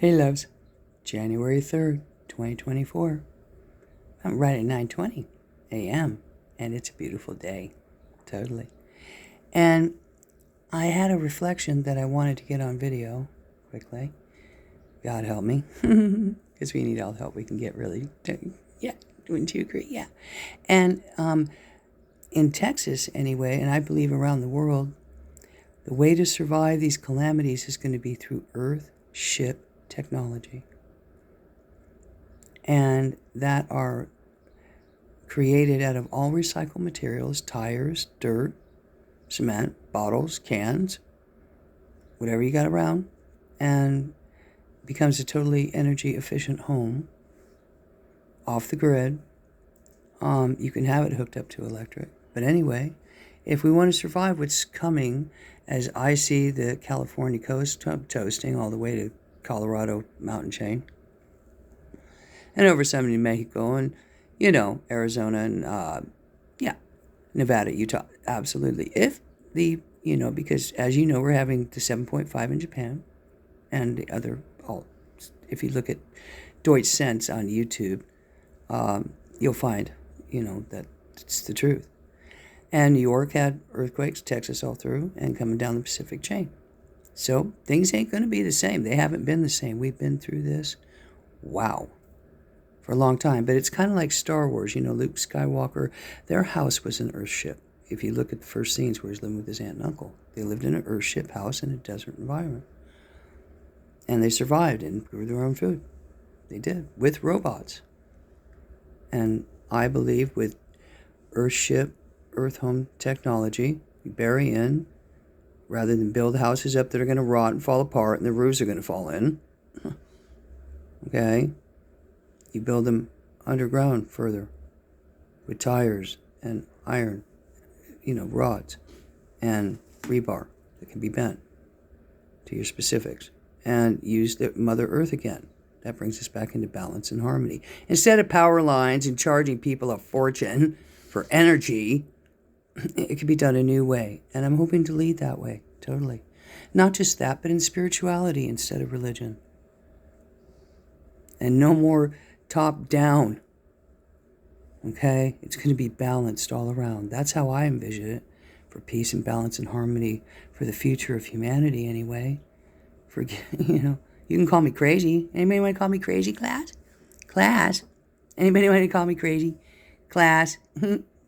Hey loves, January 3rd, 2024. I'm right at 9:20 a.m. and it's a beautiful day. Totally. And I had a reflection that I wanted to get on video quickly. God help me. Because we need all the help we can get, really. Yeah, wouldn't you agree? Yeah. And in Texas, anyway, and I believe around the world, the way to survive these calamities is going to be through Earthship technology. And that are created out of all recycled materials: tires, dirt, cement, bottles, cans, whatever you got around, and becomes a totally energy efficient home off the grid. You can have it hooked up to electric. But anyway, if we want to survive what's coming, as I see the California coast toasting all the way to Colorado mountain chain, and over some in Mexico, and, Arizona, and, Nevada, Utah, absolutely. If because as you know, we're having the 7.5 in Japan, and the other, if you look at Deutsche Sense on YouTube, you'll find, that it's the truth. And New York had earthquakes, Texas all through, and coming down the Pacific chain. So things ain't going to be the same. They haven't been the same. We've been through this. Wow. For a long time. But it's kind of like Star Wars. Luke Skywalker, their house was an Earthship. If you look at the first scenes where he's living with his aunt and uncle, they lived in an Earthship house in a desert environment. And they survived and grew their own food. They did, with robots. And I believe with Earthship, Earth home technology, you bury in, rather than build houses up that are going to rot and fall apart and the roofs are going to fall in. Okay? You build them underground further with tires and iron, rods and rebar that can be bent to your specifics, and use the Mother Earth again. That brings us back into balance and harmony. Instead of power lines and charging people a fortune for energy, it could be done a new way. And I'm hoping to lead that way, totally. Not just that, but in spirituality instead of religion. And no more top down. Okay? It's going to be balanced all around. That's how I envision it, for peace and balance and harmony, for the future of humanity anyway. You can call me crazy. Anybody want to call me crazy, class? Class? Anybody want to call me crazy? Class?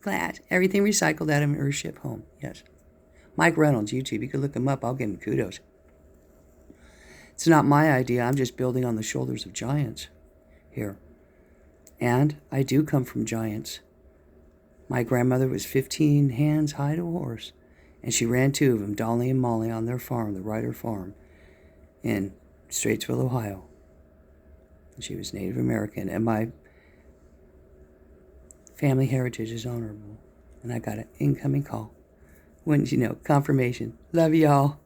Class? Everything recycled out of an Earthship home. Yes. Mike Reynolds, YouTube. You could look him up. I'll give him kudos. It's not my idea. I'm just building on the shoulders of giants here. And I do come from giants. My grandmother was 15 hands high to a horse, and she ran two of them, Dolly and Molly, on their farm, the Ryder Farm, in Straitsville, Ohio. And she was Native American, and my family heritage is honorable. And I got an incoming call. Wouldn't you know, confirmation. Love y'all.